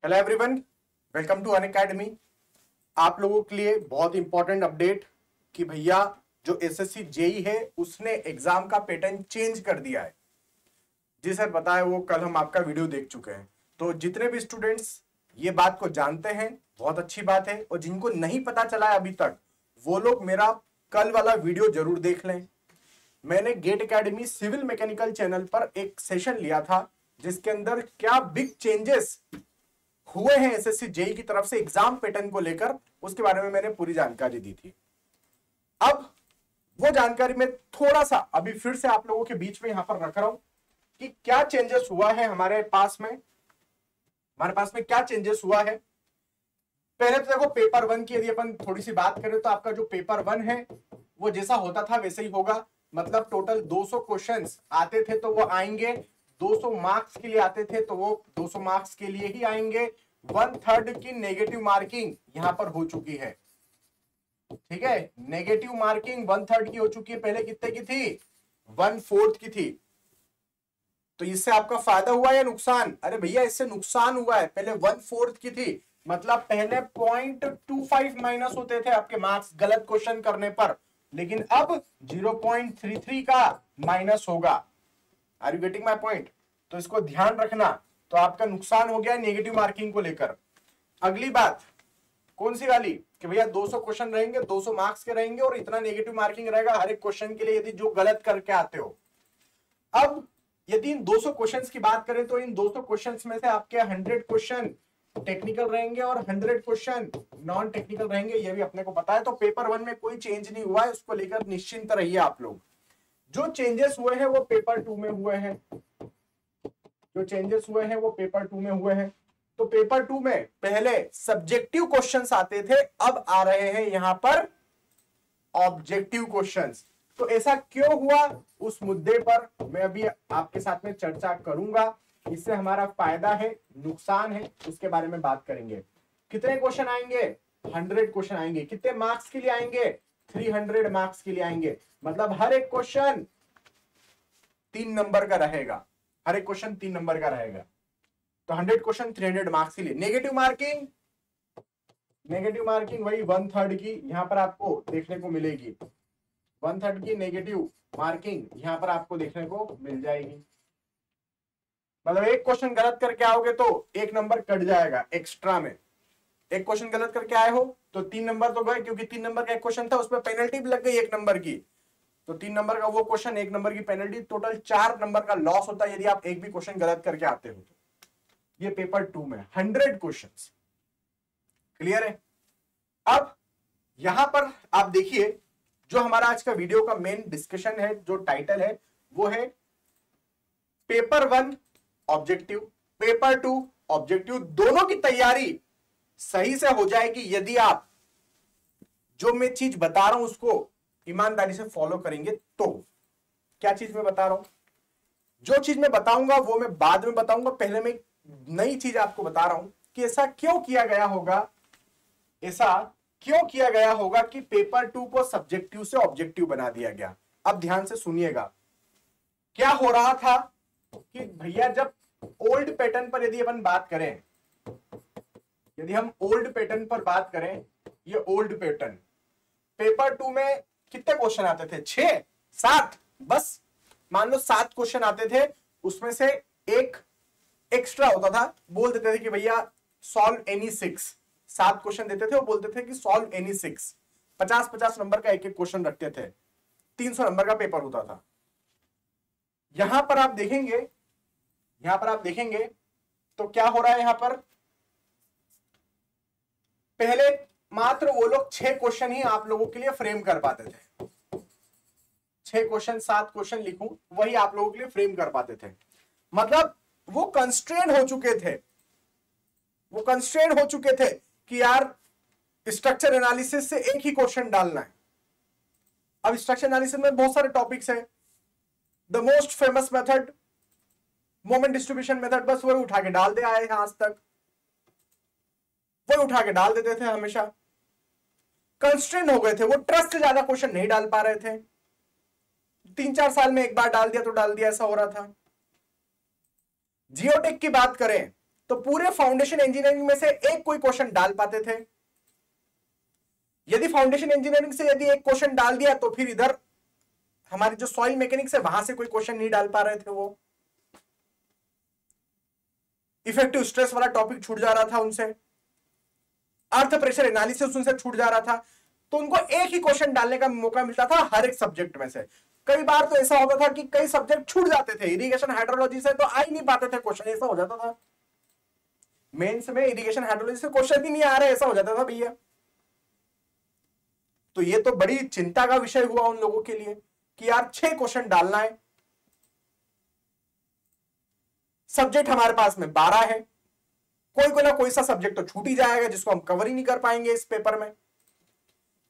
Hello everyone, welcome to Unacademy. आप लोगों के लिए बहुत इंपॉर्टेंट अपडेट कि भैया जो एसएससी जेई है उसने एग्जाम का पैटर्न चेंज कर दिया है। जी सर बताया, वो कल हम आपका वीडियो देख चुके हैं। तो जितने भी स्टूडेंट्स ये बात को जानते हैं बहुत अच्छी बात है, और जिनको नहीं पता चला है अभी तक वो लोग मेरा कल वाला वीडियो जरूर देख लें। मैंने GATE academy civil mechanical channel पर एक सेशन लिया था जिसके अंदर क्या बिग चेंजेस हुए हैं एसएससी जेई की तरफ से एग्जाम पैटर्न को लेकर, उसके बारे में मैंने पूरी जानकारी दी थी। अब वो जानकारी मैं थोड़ा सा अभी फिर से आप लोगों के बीच में यहां पर रख रहा हूं कि क्या चेंजेस हुआ है हमारे पास में क्या चेंजेस हुआ है। पहले तो देखो, पेपर वन की यदि अपन थोड़ी सी बात करें तो आपका जो पेपर वन है वो जैसा होता था वैसे ही होगा। मतलब टोटल 200 क्वेश्चंस आते थे तो वो आएंगे, 200 मार्क्स के लिए आते थे तो वो 200 मार्क्स के लिए ही आएंगे। 1/3 की नेगेटिव मार्किंग यहां पर हो चुकी है। ठीक है, नेगेटिव मार्किंग 1/3 की हो चुकी है। पहले कितने की थी? 1/4 की थी। तो इससे आपका फायदा हुआ या नुकसान? अरे भैया इससे नुकसान हुआ है। पहले 1/4 की थी, मतलब पहले 0.25 माइनस होते थे आपके मार्क्स गलत क्वेश्चन करने पर, लेकिन अब 0.33 का माइनस होगा। Are you getting my point? तो इसको ध्यान रखना। तो आपका नुकसान हो गया नेगेटिव मार्किंग को लेकर। अगली बात कौन सी वाली कि भैया 200 क्वेश्चन रहेंगे, 200 मार्क्स के रहेंगे और इतना नेगेटिव मार्किंग रहेगा हर एक क्वेश्चन के लिए यदि जो गलत करके आते हो। अब यदि इन 200 क्वेश्चंस की बात करें तो इन 200 क्वेश्चंस में से आपके 100 क्वेश्चन टेक्निकल रहेंगे और 100 क्वेश्चन नॉन टेक्निकल रहेंगे, ये भी अपने को पता है। तो पेपर वन में कोई चेंज नहीं हुआ है, उसको लेकर निश्चिंत रहिए आप लोग। जो चेंजेस हुए हैं वो पेपर टू में हुए हैं। तो पेपर टू में पहले सब्जेक्टिव क्वेश्चंस आते थे, अब आ रहे हैं यहां पर ऑब्जेक्टिव क्वेश्चंस। तो ऐसा क्यों हुआ उस मुद्दे पर मैं अभी आपके साथ में चर्चा करूंगा। इससे हमारा फायदा है, नुकसान है, उसके बारे में बात करेंगे। कितने क्वेश्चन आएंगे? 100 क्वेश्चन आएंगे। कितने मार्क्स के लिए आएंगे? 300 मार्क्स के लिए आएंगे। मतलब हर एक क्वेश्चन 3 नंबर का रहेगा। तो 100 क्वेश्चन 300 मार्क्स के लिए। नेगेटिव मार्किंग वही 1/3 की यहां पर आपको देखने को मिलेगी। 1/3 की नेगेटिव मार्किंग यहां पर आपको देखने को मिल जाएगी। मतलब एक क्वेश्चन गलत करके आओगे तो 1 नंबर कट जाएगा एक्स्ट्रा में। एक क्वेश्चन गलत करके आए हो तो 3 नंबर तो गए, क्योंकि 3 नंबर का एक क्वेश्चन था उसमें पेनल्टी भी लग गई 1 नंबर की। तो 3 नंबर का वो क्वेश्चन, 1 नंबर की पेनल्टी, टोटल 4 नंबर का लॉस होता है यदि आप एक भी क्वेश्चन गलत करके आते हो तो। ये पेपर टू में 100 क्वेश्चंस। क्लियर है? अब यहां पर आप देखिए, जो हमारा आज का वीडियो का मेन डिस्कशन है, जो टाइटल है वो है paper one objective, paper two objective. दोनों की तैयारी सही से हो जाएगी यदि आप जो मैं चीज बता रहा हूं उसको ईमानदारी से फॉलो करेंगे। तो क्या चीज मैं बता रहा हूं? जो चीज मैं बताऊंगा वो मैं बाद में बताऊंगा। पहले मैं नई चीज आपको बता रहा हूं कि ऐसा क्यों किया गया होगा कि पेपर टू को सब्जेक्टिव से ऑब्जेक्टिव बना दिया गया। अब ध्यान से सुनिएगा। क्या हो रहा था कि भैया जब ओल्ड पैटर्न पर यदि हम ओल्ड पैटर्न पर बात करें, ये ओल्ड पैटर्न पेपर टू में कितने क्वेश्चन आते थे? 6, 7, बस मान लो 7 क्वेश्चन आते थे। उसमें से एक एक्स्ट्रा होता था, बोल देते थे कि भैया सॉल्व एनी 6। 7 क्वेश्चन देते थे, वो बोलते थे कि सॉल्व एनी 6। 50-50 नंबर का एक एक क्वेश्चन रखते थे। 300 नंबर का पेपर होता था। यहां पर आप देखेंगे तो क्या हो रहा है यहां पर? पहले मात्र वो लोग 6 क्वेश्चन ही आप लोगों के लिए फ्रेम कर पाते थे। 6 क्वेश्चन 7 क्वेश्चन लिखूं वही आप लोगों के लिए फ्रेम कर पाते थे। मतलब वो कंस्ट्रेन हो चुके थे कि यार स्ट्रक्चर एनालिसिस से एक ही क्वेश्चन डालना है। अब स्ट्रक्चर एनालिसिस में बहुत सारे टॉपिक्स हैं। The most famous method moment distribution method, बस वही उठा के डाल दे आए हैं आज तक, वही उठा के डाल देते थे हमेशा। कंस्ट्रेन हो गए थे, वो ट्रस्ट से ज्यादा क्वेश्चन नहीं डाल पा रहे थे। 3-4 साल में एक बार डाल दिया तो डाल दिया, ऐसा हो रहा था। जियोटेक की बात करें तो पूरे फाउंडेशन इंजीनियरिंग में से एक कोई क्वेश्चन डाल पाते थे। यदि फाउंडेशन इंजीनियरिंग से यदि एक क्वेश्चन डाल दिया तो फिर इधर हमारी जो सॉइल मैकेनिक्स है वहां से कोई क्वेश्चन नहीं डाल पा रहे थे। वो इफेक्टिव स्ट्रेस वाला टॉपिक छूट जा रहा था उनसे, अर्थ प्रेशर एनालिसिस उनसे छूट जा रहा था। तो उनको एक ही क्वेश्चन डालने का मौका मिलता था हर एक सब्जेक्ट में से। कई बार तो ऐसा होता था कि कई सब्जेक्ट छूट जाते थे, इरिगेशन हाइड्रोलॉजी से तो आ ही नहीं पाते थे क्वेश्चन, ऐसा हो जाता था। मेंस में इरिगेशन हाइड्रोलॉजी से क्वेश्चन ही नहीं आ रहे, ऐसा हो जाता था भैया। तो ये तो बड़ी चिंता का विषय हुआ उन लोगों के लिए कि यार 6 क्वेश्चन डालना है। सब्जेक्ट हमारे पास में 12 है, कोई ना कोई सा सब्जेक्ट तो छूट ही जाएगा जिसको हम कवर ही नहीं कर पाएंगे इस पेपर में।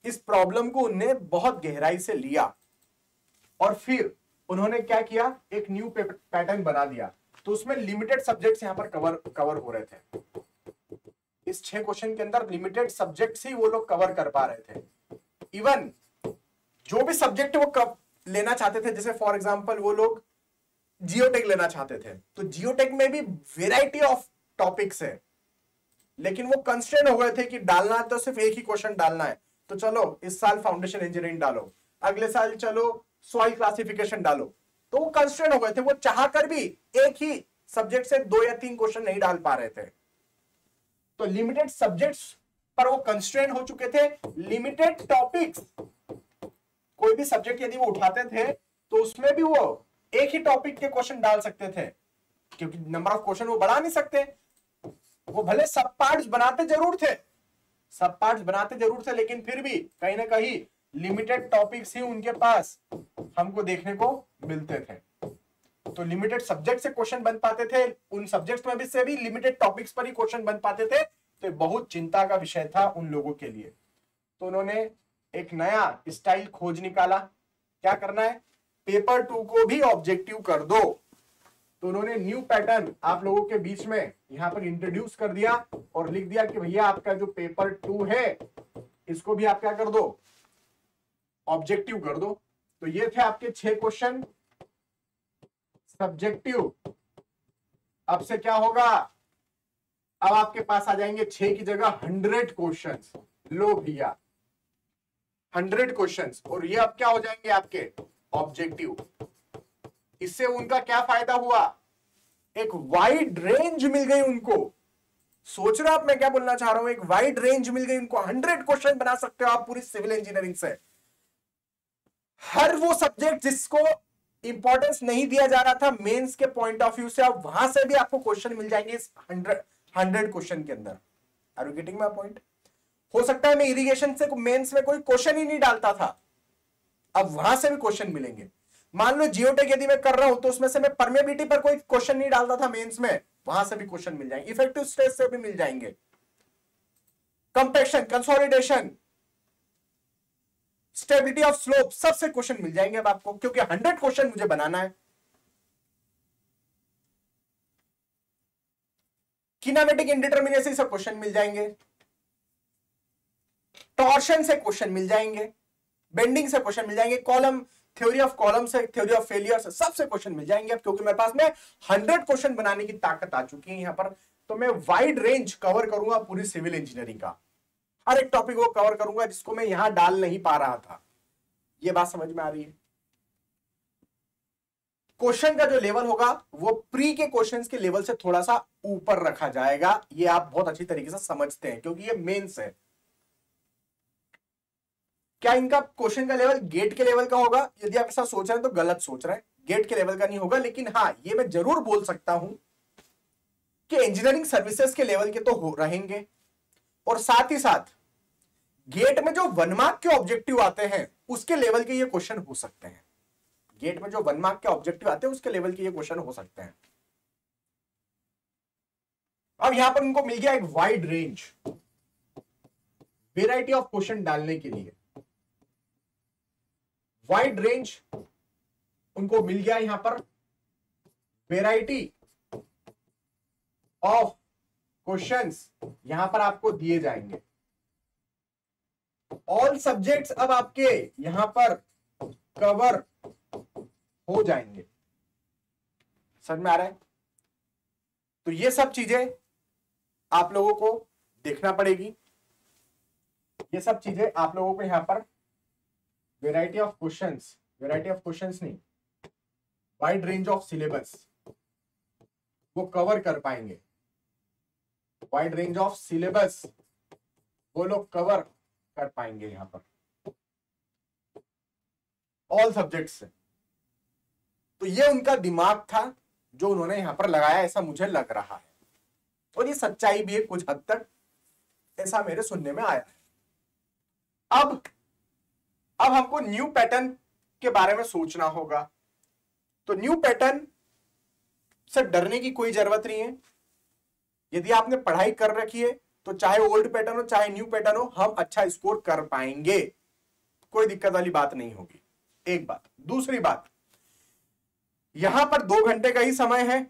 इस प्रॉब्लम को उन्होंने बहुत गहराई से लिया और फिर उन्होंने क्या किया, एक न्यू पैटर्न बना दिया। तो उसमें लिमिटेड सब्जेक्ट्स यहां पर कवर हो रहे थे। इस 6 क्वेश्चन के अंदर लिमिटेड सब्जेक्ट्स ही वो लोग कवर कर पा रहे थे। इवन जो भी सब्जेक्ट वो लेना चाहते थे, जैसे फॉर एग्जांपल वो लोग जियोटेक लेना चाहते थे, तो जियोटेक में भी वेराइटी ऑफ टॉपिक्स है, लेकिन वो कंस्ट्रेंट हो गए थे कि डालना तो सिर्फ एक ही क्वेश्चन डालना है। तो चलो इस साल फाउंडेशन इंजीनियरिंग डालो, अगले साल चलो सॉइल क्लासिफिकेशन डालो। तो वो कंस्ट्रेंट हो गए थे, वो चाहकर भी एक ही सब्जेक्ट से 2 या 3 क्वेश्चन नहीं डाल पा रहे थे। तो लिमिटेड सब्जेक्ट्स पर वो कंस्ट्रेंट हो चुके थे। लिमिटेड टॉपिक्स, कोई भी सब्जेक्ट यदि वो उठाते थे तो उसमें भी वो एक ही टॉपिक के क्वेश्चन डाल सकते थे, क्योंकि नंबर ऑफ क्वेश्चन वो बढ़ा नहीं सकते। वो भले सब पार्ट्स बनाते जरूर थे, लेकिन फिर भी कहीं ना कहीं लिमिटेड टॉपिक्स ही उनके पास हमको देखने को मिलते थे। तो लिमिटेड सब्जेक्ट से क्वेश्चन बन पाते थे, उन सब्जेक्ट्स में भी से भी लिमिटेड टॉपिक्स पर ही क्वेश्चन बन पाते थे। तो बहुत चिंता का विषय था उन लोगों के लिए। तो उन्होंने एक नया स्टाइल खोज निकाला, क्या करना है, पेपर 2 को भी ऑब्जेक्टिव कर दो। तो उन्होंने न्यू पैटर्न आप लोगों के बीच में यहां पर इंट्रोड्यूस कर दिया और लिख दिया कि भैया आपका जो पेपर 2 है इसको भी आप क्या कर दो, ऑब्जेक्टिव कर दो। तो ये थे आपके 6 क्वेश्चन सब्जेक्टिव। अब से क्या होगा, अब आपके पास आ जाएंगे 6 की जगह 100 क्वेश्चंस। लो भैया 100 क्वेश्चंस, और ये अब क्या हो जाएंगे आपके ऑब्जेक्टिव। इससे उनका क्या फायदा हुआ, एक वाइड रेंज मिल गई उनको। सोच रहे हो आप मैं क्या बोलना चाह रहा हूं, एक वाइड रेंज मिल गई उनको। 100 क्वेश्चन बना सकते हो आप पूरी सिविल इंजीनियरिंग से। हर वो सब्जेक्ट जिसको इंपॉर्टेंस नहीं दिया जा रहा था मेंस के पॉइंट ऑफ व्यू से, अब वहां से भी आपको क्वेश्चन मिल जाएंगे इस 100 क्वेश्चन के अंदर। Are you getting my point? हो सकता है मैं इरिगेशन से मेंस में कोई क्वेश्चन ही नहीं डालता था, अब वहां से भी क्वेश्चन मिलेंगे। मान लो जियोटेक यदि मैं कर रहा हूं तो उसमें से मैं परमेबिलिटी पर कोई क्वेश्चन नहीं डालता था मेंस में, वहां से भी क्वेश्चन मिल जाएंगे। इफेक्टिव स्ट्रेस से भी मिल जाएंगे, compaction, consolidation, stability of slope, सबसे क्वेश्चन मिल जाएंगे अब आपको, क्योंकि 100 क्वेश्चन मुझे बनाना है। किनेमेटिक इंडिटरमिनेसी से क्वेश्चन मिल जाएंगे, टॉर्शन से क्वेश्चन मिल जाएंगे, बेंडिंग से क्वेश्चन मिल जाएंगे, कॉलम थ्योरी ऑफ कॉलम से, थ्योरी ऑफ फेलियर से, सबसे क्वेश्चन मिल जाएंगे अब, क्योंकि मेरे पास में 100 क्वेश्चन बनाने की ताकत आ चुकी है यहां पर। तो मैं वाइड रेंज कवर करूंगा पूरी सिविल इंजीनियरिंग का, हर एक टॉपिक को कवर करूंगा जिसको मैं यहां डाल नहीं पा रहा था। ये बात समझ में आ रही है? क्वेश्चन का जो लेवल होगा वो प्री के क्वेश्चंस के लेवल से थोड़ा सा ऊपर रखा जाएगा, ये आप बहुत अच्छी तरीके से समझते हैं, क्योंकि ये मेंस है। क्या इनका क्वेश्चन का लेवल गेट के लेवल का होगा? यदि आप ऐसा सोच रहे हैं तो गलत सोच रहे हैं, गेट के लेवल का नहीं होगा। लेकिन हाँ, ये मैं जरूर बोल सकता हूं कि इंजीनियरिंग सर्विसेज के लेवल के तो हो रहेंगे, और साथ ही साथ गेट में जो 1 मार्क के ऑब्जेक्टिव आते हैं उसके लेवल के ये क्वेश्चन हो सकते हैं। गेट में जो 1 मार्क के ऑब्जेक्टिव आते हैं उसके लेवल के ये क्वेश्चन हो सकते हैं। अब यहां पर उनको मिल गया एक wide range, variety of question डालने के लिए वाइड रेंज उनको मिल गया। यहां पर वेराइटी ऑफ क्वेश्चंस यहां पर आपको दिए जाएंगे। ऑल सब्जेक्ट्स अब आपके यहां पर कवर हो जाएंगे। समझ में आ रहा है? तो ये सब चीजें आप लोगों को देखना पड़ेगी। ये सब चीजें आप लोगों को यहाँ पर वेराइटी ऑफ क्वेश्चंस नहीं, वाइड रेंज ऑफ सिलेबस वो कवर कर पाएंगे। वाइड रेंज ऑफ सिलेबस वो लोग कवर कर पाएंगे यहाँ पर ऑल सब्जेक्ट्स से। तो ये उनका दिमाग था जो उन्होंने यहां पर लगाया, ऐसा मुझे लग रहा है, और ये सच्चाई भी है कुछ हद तक, ऐसा मेरे सुनने में आया है। अब हमको न्यू पैटर्न के बारे में सोचना होगा। तो न्यू पैटर्न से डरने की कोई जरूरत नहीं है। यदि आपने पढ़ाई कर रखी है तो चाहे ओल्ड पैटर्न हो चाहे न्यू पैटर्न हो, हम अच्छा स्कोर कर पाएंगे, कोई दिक्कत वाली बात नहीं होगी। एक बात। दूसरी बात, यहां पर 2 घंटे का ही समय है।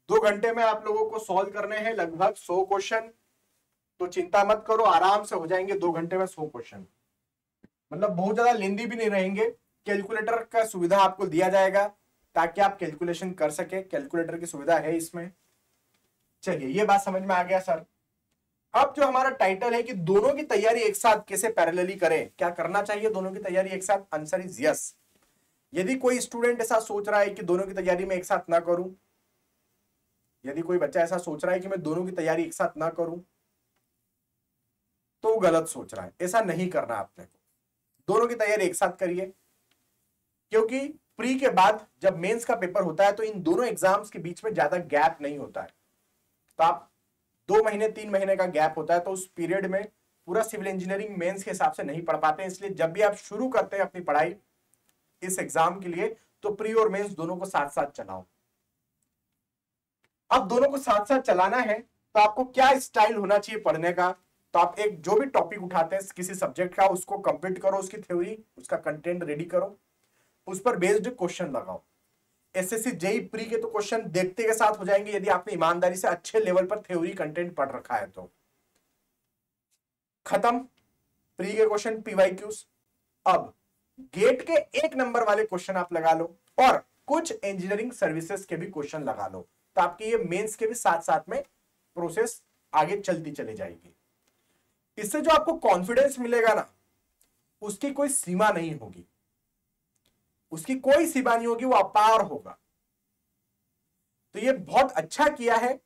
2 घंटे में आप लोगों को सॉल्व करने हैं लगभग 100 क्वेश्चन। तो चिंता मत करो, आराम से हो जाएंगे 2 घंटे में 100 क्वेश्चन। मतलब बहुत ज्यादा लेंदी भी नहीं रहेंगे। कैलकुलेटर का सुविधा आपको दिया जाएगा ताकि आप कैलकुलेशन कर सके, कैलकुलेटर की सुविधा है इसमें। चलिए, ये बात समझ में आ गया सर। अब जो हमारा टाइटल है कि दोनों की तैयारी एक साथ कैसे पैरेलली करें, क्या करना चाहिए दोनों की तैयारी एक साथ? Answer is yes. यदि कोई स्टूडेंट ऐसा सोच रहा है कि दोनों की तैयारी में एक साथ ना करूं, यदि कोई बच्चा ऐसा सोच रहा है कि मैं दोनों की तैयारी एक साथ ना करूं, तो वो गलत सोच रहा है। ऐसा नहीं करना आपने को, दोनों की तैयारी एक साथ करिए, क्योंकि प्री के बाद जब मेंस का पेपर होता है तो इन दोनों एग्जाम्स के बीच में ज्यादा गैप नहीं होता है। तो आप 2 महीने 3 महीने का गैप होता है, तो उस पीरियड में पूरा सिविल इंजीनियरिंग मेंस के हिसाब से नहीं पढ़ पाते हैं। इसलिए जब भी आप शुरू करते हैं अपनी पढ़ाई इस एग्जाम के लिए, तो प्री और मेंस दोनों को साथ साथ चलाओ। अब दोनों को साथ साथ चलाना है तो आपको क्या स्टाइल होना चाहिए पढ़ने का? तो आप एक जो भी टॉपिक उठाते हैं किसी सब्जेक्ट का, उसको कंप्लीट करो, उसकी थ्योरी, उसका कंटेंट रेडी करो, उस पर बेस्ड क्वेश्चन लगाओ। एसएससी जेई प्री के तो क्वेश्चन देखते के साथ हो जाएंगे यदि आपने ईमानदारी से अच्छे लेवल पर थ्योरी कंटेंट पढ़ रखा है तो। खत्म प्री के क्वेश्चन, पीवाईक्यूज। अब गेट के 1 नंबर वाले क्वेश्चन आप लगा लो और कुछ इंजीनियरिंग सर्विसेज के भी क्वेश्चन लगा लो, तो आपके ये मेंस के भी साथ साथ में प्रोसेस आगे चलती चली जाएगी। इससे जो आपको कॉन्फिडेंस मिलेगा ना, उसकी कोई सीमा नहीं होगी, उसकी कोई सीमा नहीं होगी, वो अपार होगा। तो ये बहुत अच्छा किया है,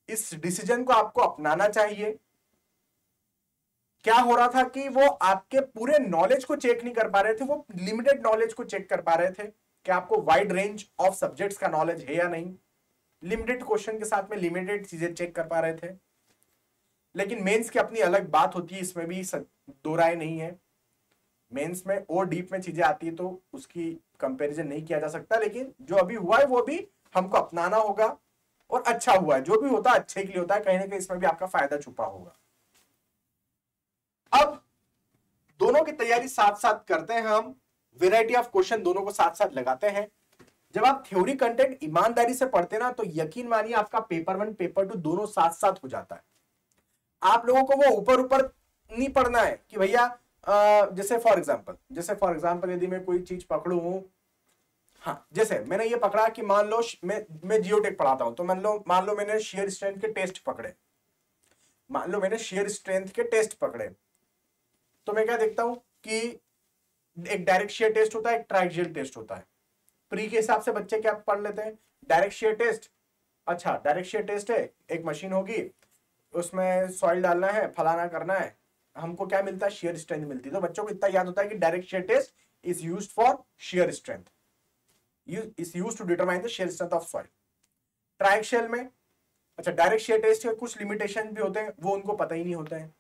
इस डिसीजन को आपको अपनाना चाहिए। क्या हो रहा था कि वो आपके पूरे नॉलेज को चेक नहीं कर पा रहे थे, वो लिमिटेड नॉलेज को चेक कर पा रहे थे कि आपको वाइड रेंज ऑफ सब्जेक्ट्स का नॉलेज है या नहीं। लिमिटेड क्वेश्चन के साथ में लिमिटेड चीजें चेक कर पा रहे थे। लेकिन मेंस की अपनी अलग बात होती है, इसमें भी दो राय नहीं है। मेंस में और डीप में चीजें आती है तो उसकी कंपैरिजन नहीं किया जा सकता। लेकिन जो अभी हुआ है वो भी हमको अपनाना होगा, और अच्छा हुआ है। जो भी होता है अच्छे के लिए होता है, कहीं ना कहीं इसमें भी आपका फायदा छुपा होगा। अब दोनों की तैयारी साथ साथ करते हैं हम, वेराइटी ऑफ क्वेश्चन दोनों को साथ साथ लगाते हैं। जब आप थ्योरी कंटेंट ईमानदारी से पढ़ते ना, तो यकीन मानिए आपका पेपर 1 पेपर 2 दोनों साथ साथ हो जाता है। आप लोगों को वो ऊपर ऊपर नहीं पढ़ना है कि भैया जैसे फॉर एग्जांपल यदि मैं कोई चीज पकड़ूं, हाँ जैसे मैंने ये पकड़ा कि मान लो मैं जियोटेक पढ़ाता हूं, तो मान लो मैंने शेयर स्ट्रेंथ के टेस्ट पकड़े। तो मैं क्या देखता हूं कि एक डायरेक्ट शेयर टेस्ट होता है, एक ट्राइक्सियल टेस्ट होता है। प्री के हिसाब से बच्चे क्या पढ़ लेते हैं? Direct shear test. अच्छा, डायरेक्ट शेयर टेस्ट है, एक मशीन होगी, उसमें सॉइल डालना है, फलाना करना है, हमको क्या मिलता है? शेयर स्ट्रेंथ मिलती है। तो बच्चों को इतना याद होता है कि direct shear test is used for shear strength, is used to determine the shear strength of soil. Triaxial में अच्छा, डायरेक्ट शेयर टेस्ट के कुछ लिमिटेशन भी होते हैं, वो उनको पता ही नहीं होते हैं,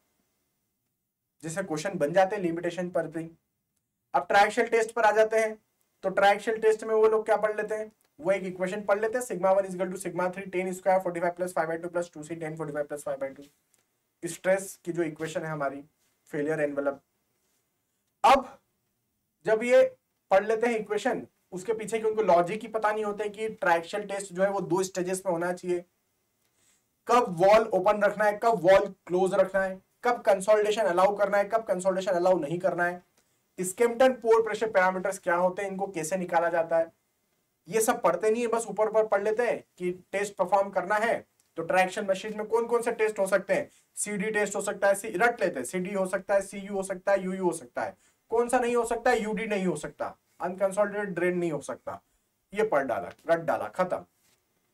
जैसे क्वेश्चन बन जाते हैं लिमिटेशन पर भी। अब ट्राइक्सियल टेस्ट पर आ जाते हैं, तो ट्राइक्सियल टेस्ट में वो लोग क्या पढ़ लेते हैं? वो एक इक्वेशन पढ़ लेते हैं, sigma 1 equal to sigma 3 10 square 45 plus 5/2 plus 2c 10 45 plus 5/2। Stress की जो इक्वेशन है हमारी, फेलियर एनवेलप। अब जब ये पढ़ लेते हैं इक्वेशन, उसके पीछे की उनको लॉजिक ही पता नहीं होता कि ट्राइक्सियल टेस्ट जो है वो 2 स्टेजेस में होना चाहिए, कब वॉल ओपन रखना है, कब वॉल क्लोज रखना है, कब कंसोलिडेशन अलाउ करना है, कब कंसोलिडेशन अलाउ नहीं करना है, स्केम्पटन पोर प्रेशर पैरामीटर्स क्या होते हैं, इनको कैसे निकाला जाता है। ये सब पढ़ते नहीं है, बस ऊपर ऊपर पढ़ लेते हैं कि टेस्ट परफॉर्म करना है, तो ट्रैक्शन मशीन में कौन कौन से टेस्ट हो सकते हैं? सीडी टेस्ट हो सकता है, रट लेते हैं, सीडी हो सकता है, सीयू हो सकता है, यूयू हो सकता है। कौन सा नहीं हो सकता? यूडी नहीं हो सकता, अनकंसोलिडेटेड ड्रेन नहीं हो सकता। ये पढ़ डाला, रट डाला, खत्म।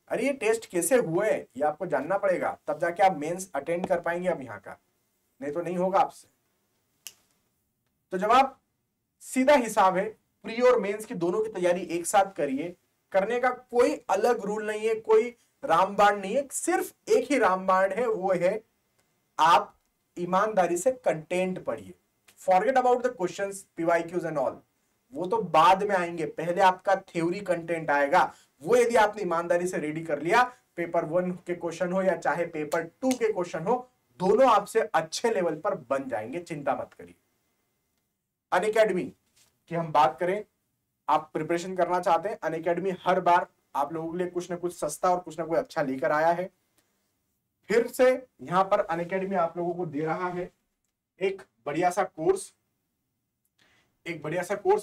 अरे ये टेस्ट कैसे हुए ये आपको जानना पड़ेगा, तब जाके आप मेंस अटेंड कर पाएंगे अब यहाँ का, नहीं तो नहीं होगा आपसे। तो जवाब सीधा हिसाब है, प्री और मेंस की दोनों की तैयारी एक साथ करिए। करने का कोई अलग रूल नहीं है, कोई रामबाण नहीं है, सिर्फ एक ही रामबाण है, वो है आप ईमानदारी से कंटेंट पढ़िए। Forget about the questions, PYQs and all, वो तो बाद में आएंगे, पहले आपका थ्योरी कंटेंट आएगा। वो यदि आपने ईमानदारी से रेडी कर लिया, पेपर 1 के क्वेश्चन हो या चाहे पेपर 2 के क्वेश्चन हो, दोनों आपसे अच्छे लेवल पर बन जाएंगे, चिंता मत करिए। अनअकैडमी की हम बात करें, आप प्रिपरेशन करना चाहते हैं, अनअकैडमी हर बार आप लोगों के लिए कुछ ना कुछ सस्ता और कुछ ना कुछ अच्छा लेकर आया है। फिर से यहां पर अनअकैडमी आप लोगों को दे रहा है एक बढ़िया सा कोर्स,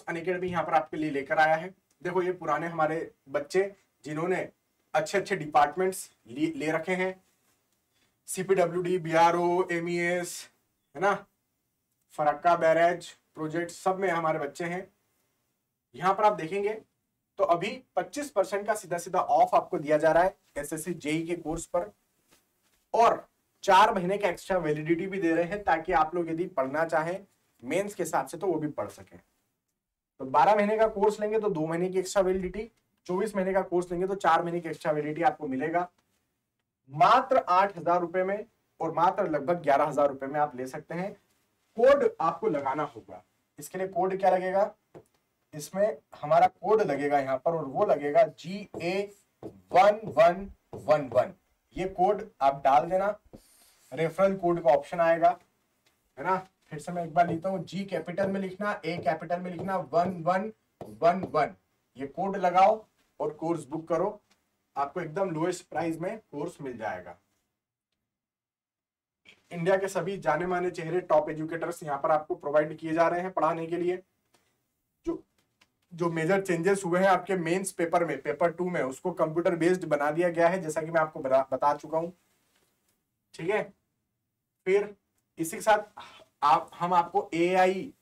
अनअकैडमी यहां पर आपके लिए लेकर आया है। देखो ये पुराने हमारे बच्चे जिन्होंने अच्छे अच्छे डिपार्टमेंट्स ले रखे हैं, सीपीडब्ल्यूडी, बीआरओ, एमईएस, है ना, फरक्का बैरेज प्रोजेक्ट, सब में हमारे बच्चे हैं। यहां पर आप देखेंगे तो अभी 25% का सीधा सीधा ऑफ आपको दिया जा रहा है एसएससी जेई के कोर्स पर, और 4 महीने का एक्स्ट्रा वैलिडिटी भी दे रहे हैं, ताकि आप लोग यदि पढ़ना चाहें मेंस के हिसाब से तो वो भी पढ़ सकें। तो 12 महीने का कोर्स लेंगे तो 2 महीने की एक्स्ट्रा वैलिडिटी, 24 महीने का कोर्स लेंगे तो 4 महीने की एक्स्ट्रा वैलिडिटी आपको मिलेगा। मात्र 8,000 रुपए में और मात्र लगभग 11,000 रुपए में आप ले सकते हैं। कोड आपको लगाना होगा, इसके लिए कोड क्या लगेगा, इसमें हमारा कोड लगेगा यहाँ पर, और वो लगेगा GA1111। ये कोड आप डाल देना, रेफरल कोड का ऑप्शन आएगा, है ना। फिर से मैं एक बार लिखता हूँ, G कैपिटल में लिखना, A कैपिटल में लिखना, 1111। ये कोड लगाओ और कोर्स बुक करो, आपको एकदम लोएस्ट प्राइस में कोर्स मिल जाएगा। इंडिया के सभी जाने माने चेहरे, टॉप एजुकेटर्स यहाँ पर आपको प्रोवाइड किए जा रहे हैं पढ़ाने के लिए। जो मेजर चेंजेस हुए हैं आपके मेंस पेपर में, पेपर 2 में, उसको कंप्यूटर बेस्ड बना दिया गया है, जैसा कि मैं आपको बता चुका हूं, ठीक है। फिर इसी के साथ हम आपको AI,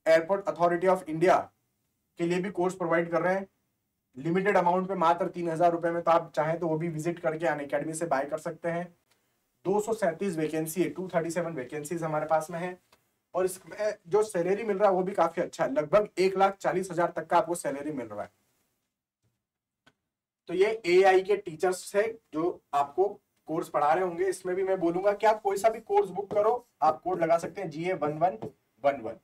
airport authority of India के लिए भी कोर्स प्रोवाइड कर रहे हैं, लिमिटेड अमाउंट पे, मात्र 3,000 रुपए में। तो आप चाहें तो वो भी विजिट करके अनअकैडमी से बाय कर सकते हैं। 237 वैकेंसी है, 237 वैकेंसीज हमारे पास में है, और इसमें जो सैलरी मिल रहा है वो भी काफी अच्छा है, लगभग 1,40,000 तक का आपको सैलरी मिल रहा है। तो ये एआई के टीचर्स से जो आपको कोर्स पढ़ा रहे होंगे, इसमें भी मैं बोलूंगा कि आप कोई सा भी कोर्स बुक करो, आप कोड लगा सकते हैं GA1111,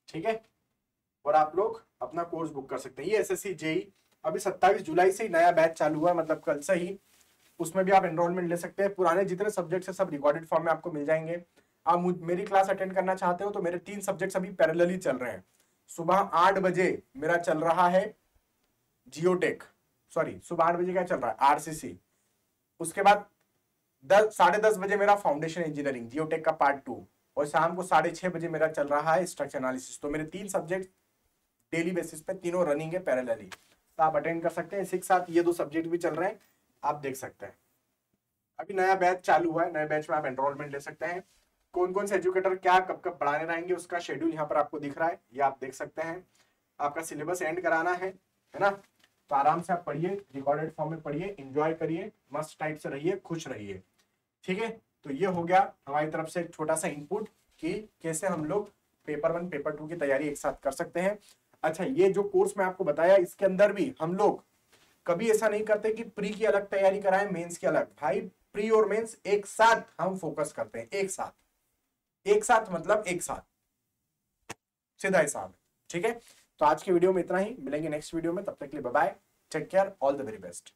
ठीक है, और आप लोग अपना कोर्स बुक कर सकते हैं। ये एसएससी जेई अभी 27 जुलाई से ही नया बैच चालू हुआ, मतलब कल से ही, उसमें भी आप एनरोलमेंट ले सकते हैं। पुराने जितने सब्जेक्ट्स है सब रिकॉर्डेड फॉर्म में आपको मिल जाएंगे। आप मेरी क्लास अटेंड करना चाहते हो तो मेरे 3 सब्जेक्ट्स अभी पैरेलली चल रहे हैं। सुबह 8 बजे मेरा चल रहा है जियोटेक, सॉरी सुबह 8 बजे क्या चल रहा है, आरसीसी। उसके बाद 10:30 बजे मेरा फाउंडेशन इंजीनियरिंग जियोटेक का पार्ट 2, और शाम को 6:30 बजे मेरा चल रहा है स्ट्रक्चर एनालिसिस। तो मेरे 3 सब्जेक्ट डेली बेसिस पे तीनों रनिंग है पैरेलली, तो आप अटेंड कर सकते हैं। इसी के साथ ये 2 सब्जेक्ट भी चल रहे हैं, आप देख सकते हैं। अभी नया बैच चालू हुआ है, नए बैच में आप एनरोलमेंट ले सकते हैं। कौन कौन से एजुकेटर क्या कब कब पढ़ाने रहेंगे उसका शेड्यूल यहाँ पर आपको दिख रहा है, ये आप देख सकते हैं। आपका सिलेबस एंड कराना है ना, तो आराम से आप पढ़िए, रिकॉर्डेड फॉर्म में पढ़िए, एंजॉय करिए, मस्त टाइप से रहिए, खुश रहिए, ठीक है। तो ये हो गया हमारी तरफ से एक छोटा सा इनपुट कि कैसे हम लोग पेपर 1 पेपर 2 की तैयारी एक साथ कर सकते हैं। अच्छा, ये जो कोर्स मैं आपको बताया, इसके अंदर भी हम लोग कभी ऐसा नहीं करते कि प्री की अलग तैयारी कराएं, मेंस की अलग। भाई प्री और मेंस एक साथ हम फोकस करते हैं, एक साथ मतलब एक साथ, सीधा हिसाब है, ठीक है। तो आज की वीडियो में इतना ही, मिलेंगे नेक्स्ट वीडियो में, तब तक के लिए bye bye, take care, all the very best.